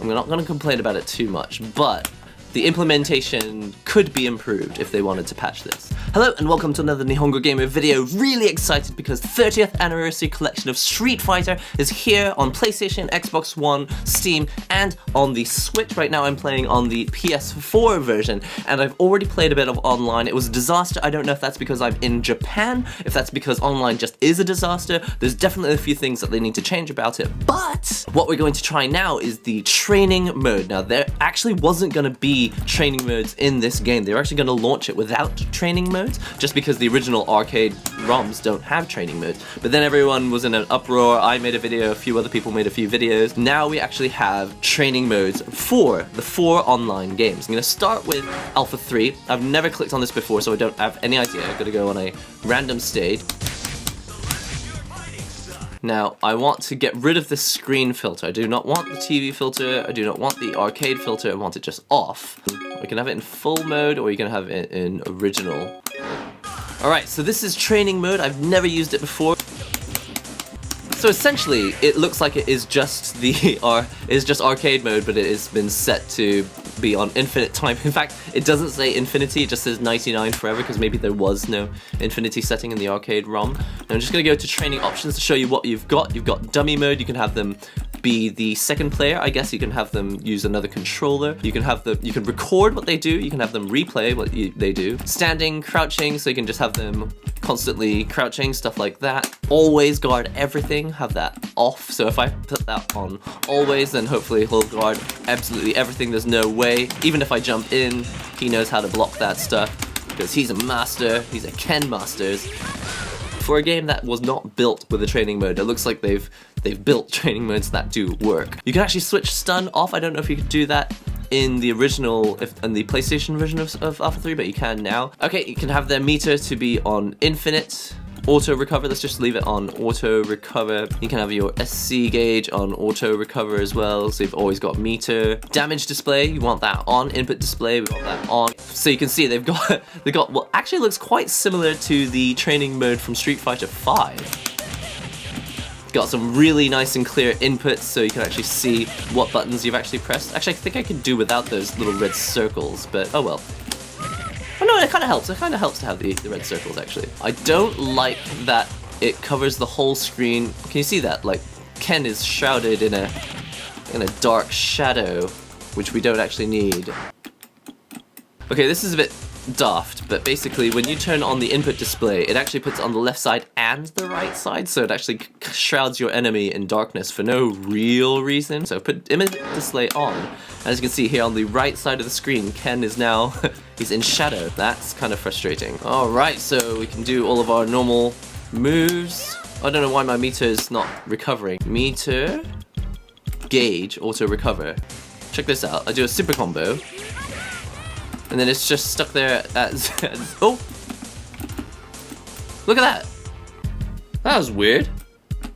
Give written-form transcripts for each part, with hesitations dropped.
I'm not going to complain about it too much, but the implementation could be improved if they wanted to patch this. Hello and welcome to another NihongoGamer video. Really excited because 30th anniversary collection of Street Fighter is here on PlayStation, Xbox One, Steam, and on the Switch. Right now I'm playing on the PS4 version, and I've already played a bit of online. It was a disaster. I don't know if that's because I'm in Japan, if that's because online just is a disaster. There's definitely a few things that they need to change about it, but what we're going to try now is the training mode. Now, there actually wasn't going to be training modes in this game. They were actually going to launch it without training modes, just because the original arcade ROMs don't have training modes. But then everyone was in an uproar. I made a video, a few other people made a few videos. Now we actually have training modes for the 4 online games. I'm going to start with Alpha 3. I've never clicked on this before, so I don't have any idea. I've got to go on a random stage. Now, I want to get rid of the screen filter. I do not want the TV filter, I do not want the arcade filter, I want it just off. We can have it in full mode, or you can have it in original. Alright, so this is training mode. I've never used it before. So essentially, it looks like it is just arcade mode, but it has been set to be on infinite time. In fact, it doesn't say infinity, it just says 99 forever, because maybe there was no infinity setting in the arcade ROM. And I'm just going to go to training options to show you what you've got. You've got dummy mode. You can have them be the second player. I guess you can have them use another controller. You can record what they do. You can have them replay what they do. Standing, crouching, so you can just have them constantly crouching, stuff like that. Always guard everything, have that off. So if I put that on always, then hopefully he'll guard absolutely everything. There's no way. Even if I jump in, he knows how to block that stuff, because he's a master. He's a Ken Masters. For a game that was not built with a training mode, it looks like they've built training modes that do work. You can actually switch stun off. I don't know if you could do that in the original, in the PlayStation version of Alpha 3, but you can now. Okay, you can have their meter to be on infinite. Auto recover, let's just leave it on auto recover. You can have your SC gauge on auto recover as well, so you've always got meter. Damage display, you want that on. Input display, we want that on. So you can see they've got what actually looks quite similar to the training mode from Street Fighter 5. Got some really nice and clear inputs, so you can actually see what buttons you've actually pressed. Actually, I think I could do without those little red circles, but oh well. Oh no, it kind of helps. It kind of helps to have the red circles, actually. I don't like that it covers the whole screen. Can you see that? Like, Ken is shrouded in a dark shadow, which we don't actually need. Okay, this is a bit daft, but basically when you turn on the input display, it actually puts it on the left side and the right side, so it actually shrouds your enemy in darkness for no real reason. So put image display on. As you can see here on the right side of the screen, Ken is now he's in shadow. That's kind of frustrating. Alright, so we can do all of our normal moves. I don't know why my meter is not recovering. Meter, gauge, auto recover. Check this out. I do a super combo, and then it's just stuck there as oh! Look at that! That was weird.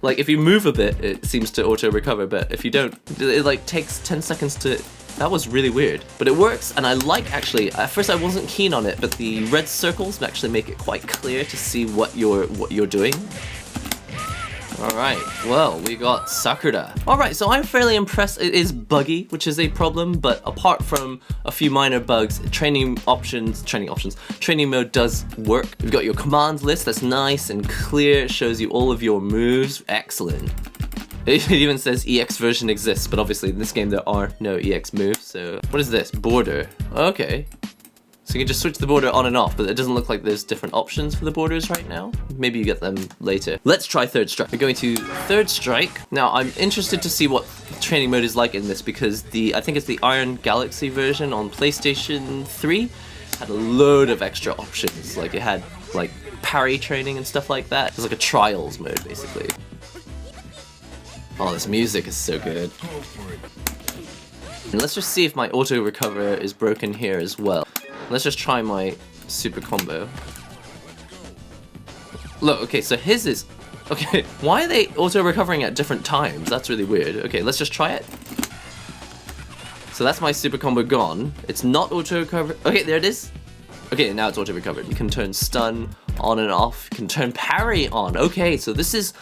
Like, if you move a bit, it seems to auto-recover, but if you don't, it like takes 10 seconds to... That was really weird. But it works, and I like, actually, at first I wasn't keen on it, but the red circles actually make it quite clear to see what you're doing. Alright, well, we got Sakura. Alright, so I'm fairly impressed. It is buggy, which is a problem, but apart from a few minor bugs, training mode does work. You've got your commands list that's nice and clear. It shows you all of your moves. Excellent. It even says EX version exists, but obviously in this game there are no EX moves, so... What is this? Border. Okay. So you can just switch the border on and off, but it doesn't look like there's different options for the borders right now. Maybe you get them later. Let's try Third Strike. We're going to Third Strike. Now, I'm interested to see what training mode is like in this, because I think it's the Iron Galaxy version on PlayStation 3 had a load of extra options. Like, it had, like, parry training and stuff like that. It was like a trials mode, basically. Oh, this music is so good. And let's just see if my auto recover is broken here as well. Let's just try my super combo. Look, okay, so his is... Okay, why are they auto-recovering at different times? That's really weird. Okay, let's just try it. So that's my super combo gone. It's not auto-recover... Okay, there it is. Okay, now it's auto-recovered. You can turn stun on and off. You can turn parry on. Okay, so this is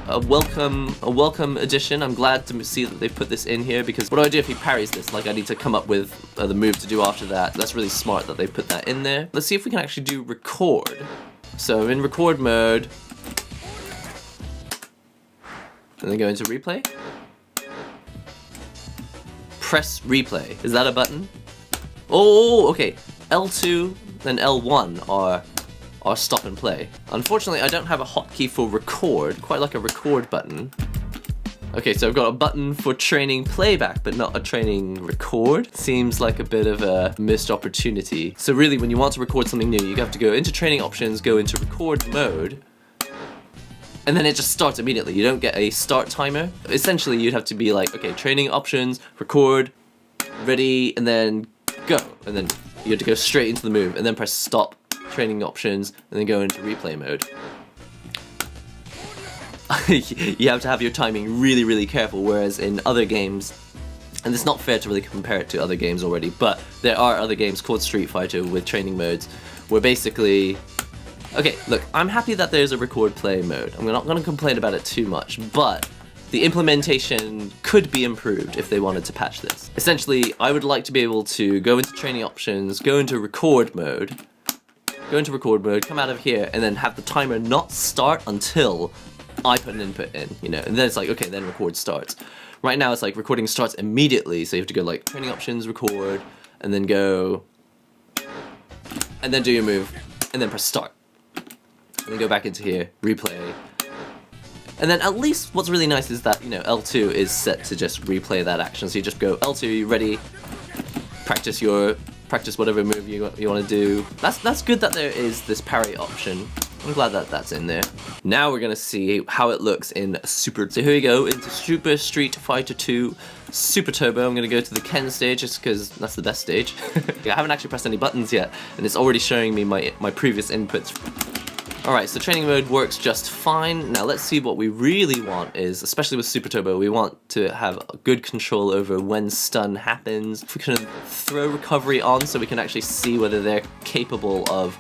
a welcome addition. I'm glad to see that they've put this in here, because what do I do if he parries this? Like, I need to come up with the move to do after that. That's really smart that they put that in there. Let's see if we can actually do record. So in record mode, and then go into replay. Press replay. Is that a button? Oh, okay. L2 and L1 are stop and play. Unfortunately, I don't have a hotkey for record, quite like a record button. Okay, so I've got a button for training playback, but not a training record. Seems like a bit of a missed opportunity. So really, when you want to record something new, you have to go into training options, go into record mode, and then it just starts immediately. You don't get a start timer. Essentially, you'd have to be like, okay, training options, record, ready, and then go. And then you have to go straight into the move, and then press stop, training options, and then go into replay mode. You have to have your timing really, really careful, whereas in other games, and it's not fair to really compare it to other games already, but there are other games called Street Fighter with training modes, where basically... Okay, look, I'm happy that there's a record play mode. I'm not going to complain about it too much, but the implementation could be improved if they wanted to patch this. Essentially, I would like to be able to go into training options, go into record mode, come out of here, and then have the timer not start until I put an input in, you know, and then it's like, okay, then record starts. Right now it's like recording starts immediately, so you have to go like training options, record, and then go, and then do your move, and then press start. And then go back into here, replay. And then at least what's really nice is that, you know, L2 is set to just replay that action. So you just go L2, you ready, practice whatever move you want to do. That's good that there is this parry option. I'm glad that that's in there. Now we're gonna see how it looks in Super. So here we go into Super Street Fighter 2 Super Turbo. I'm gonna go to the Ken stage just because that's the best stage. I haven't actually pressed any buttons yet, and it's already showing me my previous inputs. Alright, so training mode works just fine. Now let's see what we really want is, especially with Super Turbo, we want to have good control over when stun happens. If we can throw recovery on so we can actually see whether they're capable of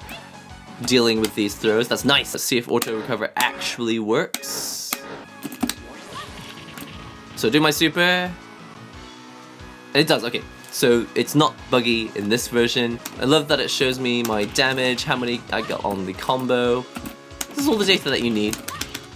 dealing with these throws. That's nice. Let's see if auto recover actually works. So do my super. And it does, okay. So it's not buggy in this version. I love that it shows me my damage, how many I got on the combo. This is all the data that you need.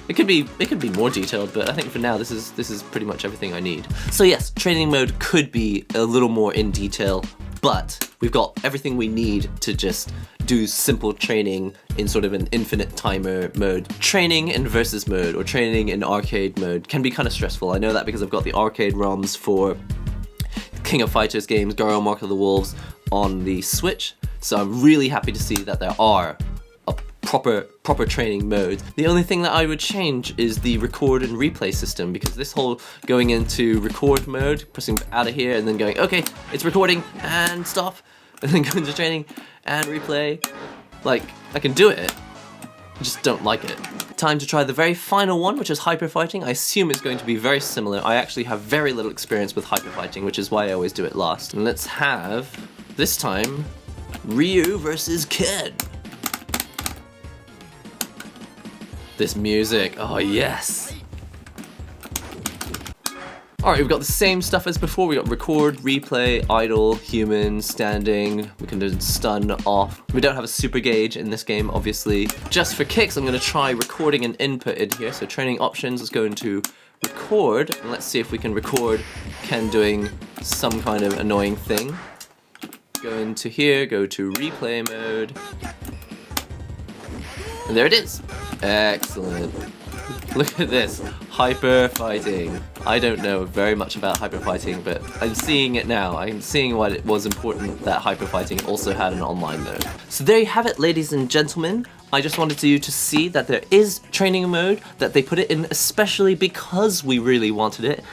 It could be more detailed, but I think for now this is pretty much everything I need. So yes, training mode could be a little more in detail, but we've got everything we need to just do simple training in sort of an infinite timer mode. Training in versus mode or training in arcade mode can be kind of stressful. I know that because I've got the arcade ROMs for King of Fighters games, Garo Mark of the Wolves on the Switch, so I'm really happy to see that there are a proper training modes. The only thing that I would change is the record and replay system, because this whole going into record mode, pressing out of here and then going, okay, it's recording and stop, and then go into training and replay, like, I can do it, I just don't like it. Time to try the very final one, which is hyper fighting. I assume it's going to be very similar. I actually have very little experience with hyper fighting, which is why I always do it last. And let's have, this time, Ryu versus Ken. This music, oh yes. Alright, we've got the same stuff as before. We got record, replay, idle, human, standing. We can do stun off. We don't have a super gauge in this game, obviously. Just for kicks, I'm going to try recording an input in here. So training options, let's go into record. And let's see if we can record Ken doing some kind of annoying thing. Go into here, go to replay mode. And there it is. Excellent. Look at this, hyper fighting. I don't know very much about hyper fighting, but I'm seeing it now. I'm seeing why it was important that hyper fighting also had an online mode. So there you have it, ladies and gentlemen. I just wanted you to see that there is training mode, that they put it in especially because we really wanted it.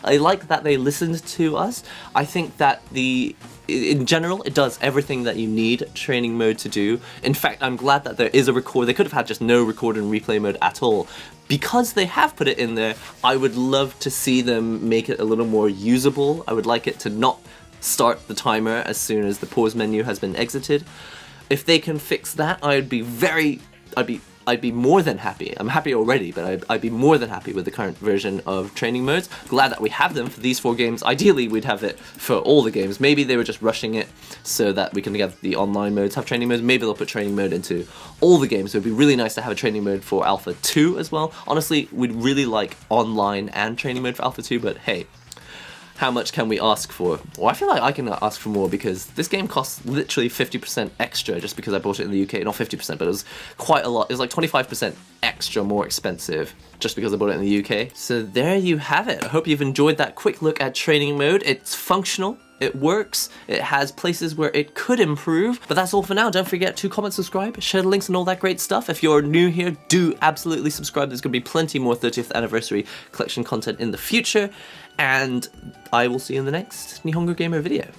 I like that they listened to us. I think that in general, it does everything that you need training mode to do. In fact, I'm glad that there is a record. They could have had just no record and replay mode at all. Because they have put it in there, I would love to see them make it a little more usable. I would like it to not start the timer as soon as the pause menu has been exited. if they can fix that, I'd be more than happy. I'm happy already, but I'd be more than happy with the current version of training modes. Glad that we have them for these 4 games. Ideally, we'd have it for all the games. Maybe they were just rushing it so that we can get the online modes, have training modes. Maybe they'll put training mode into all the games. So it'd be really nice to have a training mode for Alpha 2 as well. Honestly, we'd really like online and training mode for Alpha 2, but hey, how much can we ask for? Well, I feel like I can ask for more because this game costs literally 50% extra just because I bought it in the UK. Not 50%, but it was quite a lot. It was like 25% extra more expensive just because I bought it in the UK. So there you have it. I hope you've enjoyed that quick look at training mode. It's functional. It works, it has places where it could improve, but that's all for now. Don't forget to comment, subscribe, share the links and all that great stuff. If you're new here, do absolutely subscribe. There's going to be plenty more 30th anniversary collection content in the future, and I will see you in the next NihongoGamer video.